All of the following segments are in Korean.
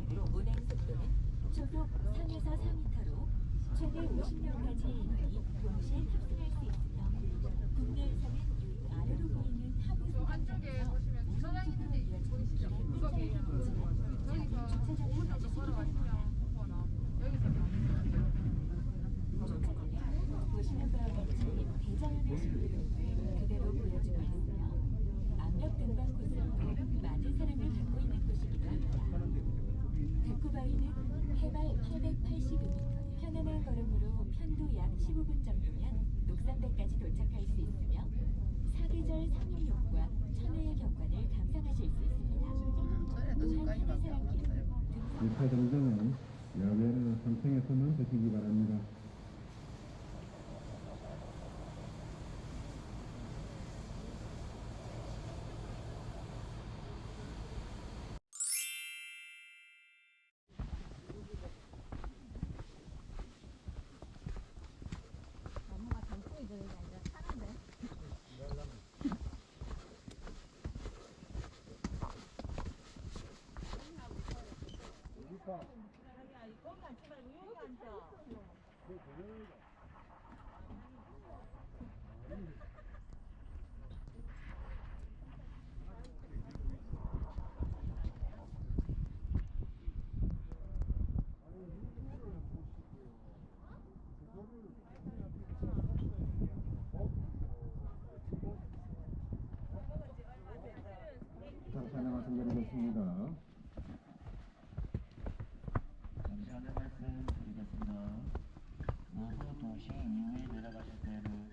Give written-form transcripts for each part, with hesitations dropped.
방식으로 운행 속도는 초속 3에서 4m로 최대 50명까지 인원이 동시에 탑승할 수 있으며 국내에서는 이 아래로 보이는 하부 안쪽에 승강장에서 보시면 주차장 있는데 이어지는 보이시죠? 길의 구석에 끝자리가 여기서 주차장을 가지시기 바랍니다. 여기서 주차장은 보시는 바와 같이 대자연의 신비로움을 그대로 보여주고 있으며 암벽 등반 코스로도 많은 사랑을 받고 있는 곳이기도 합니다. 백구바위는 해발 882m, 편안한 걸음으로 편도 약 15분 정도면 녹산대까지 도착할 수 있으며 사계절 상륙역과 천혜의 경관을 감상하실 수 있습니다. 또한 하늘사랑길은 1차 정상은 야외는 3층에서만 드시기 바랍니다. 나무가 단풍이 되는 게 아니라 타는데. 다시 하나 말씀드리겠습니다. 잠시 안내 말씀 드리겠습니다. 오후 2시 이후에 내려가실 때는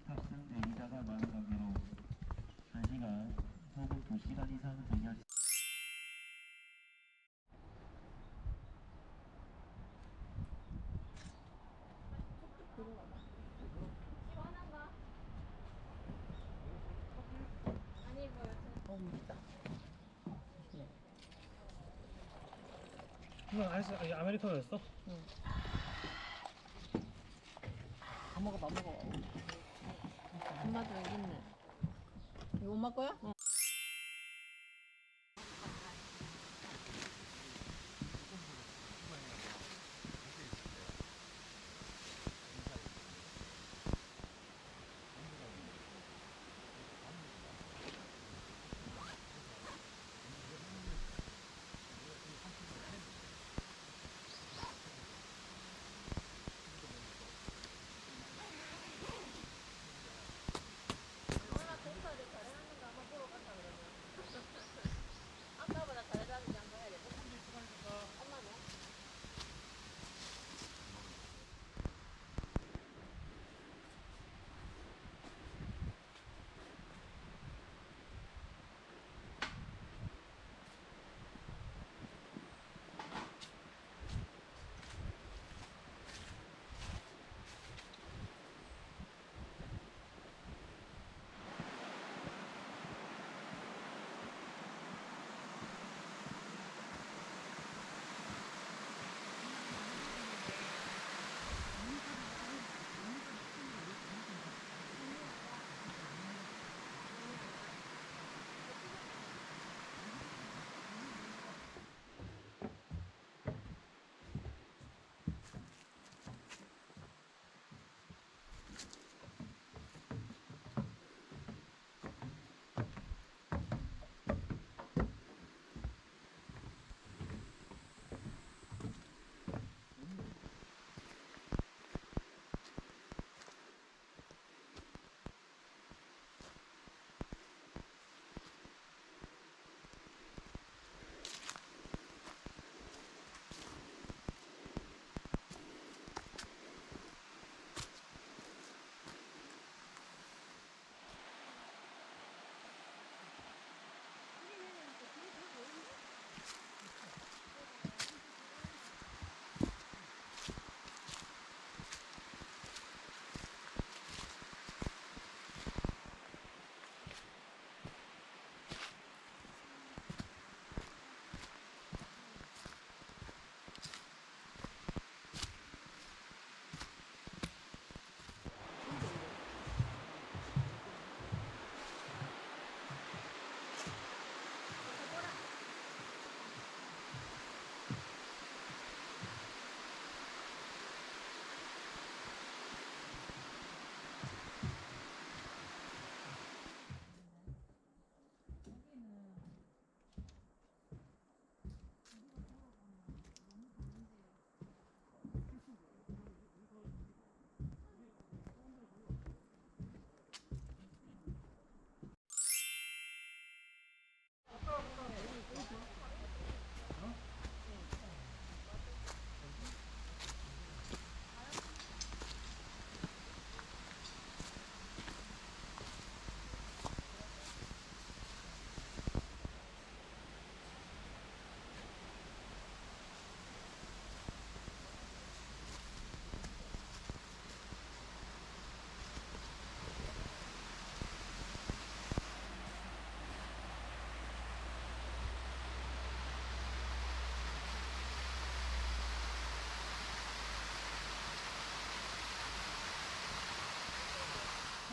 탑승 대기자가 많은 관계로 1시간 혹은 2시간 이상 대기할 시원한가? 아니 누나 아이스 아메리카노였어? 다 먹어, 다 먹어. 엄마도 여기 있네. 이거 엄마 거야? 응. 공사를 잘해놨는가 한번 보러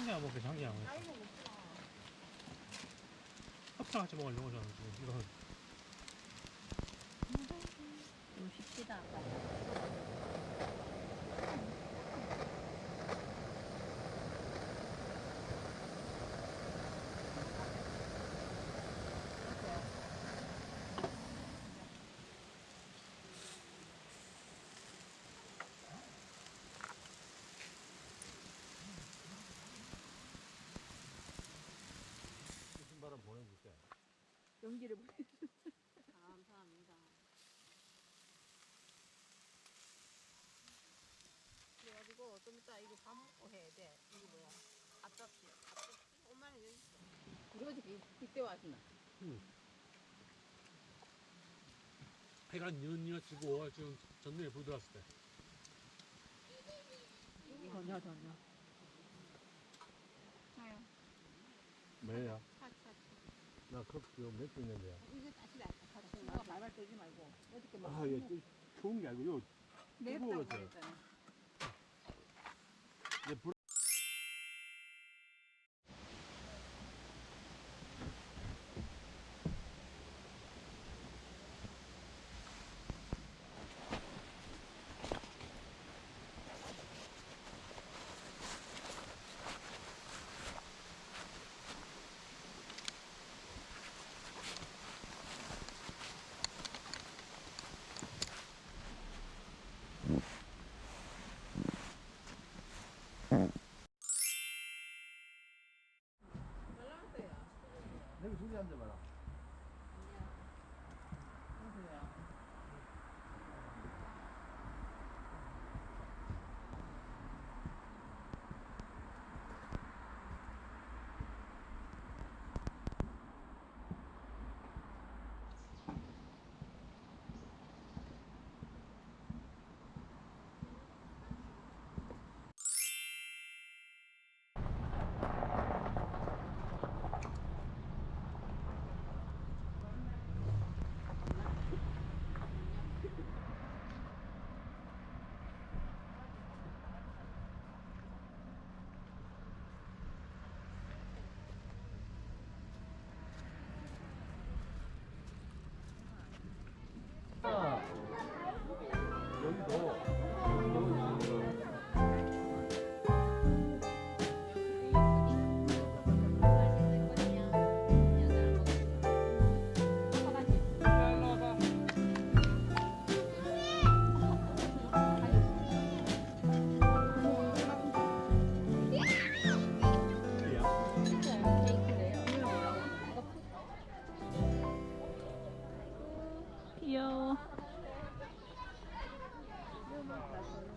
한 개만 먹겠지, 한 개만. 합창 같이 먹으려고 저는 지금 이거. 좀 쉽시다. 신발은 보내줄게. 연기를 감사합니다. 그래가지고 좀 이따 이거 밥 먹고 해야 돼. 이거 뭐야? 앞접시. 앞접시. 엄마는 여기 있어. 우리 어저께 그때 왔나? 해가 뉘엿뉘엿지고 지금 전등에 불 들어왔을 때. 전혀. 아유. 왜요? 차차. 나 커피 맥주 있는데요. 이거 다시 나. 친구가 말말 떨지 말고 어저께 막. 아, 예, 추운 게 아니고, 요, 맵다고 뜨거워서. 그랬잖아. 이제 불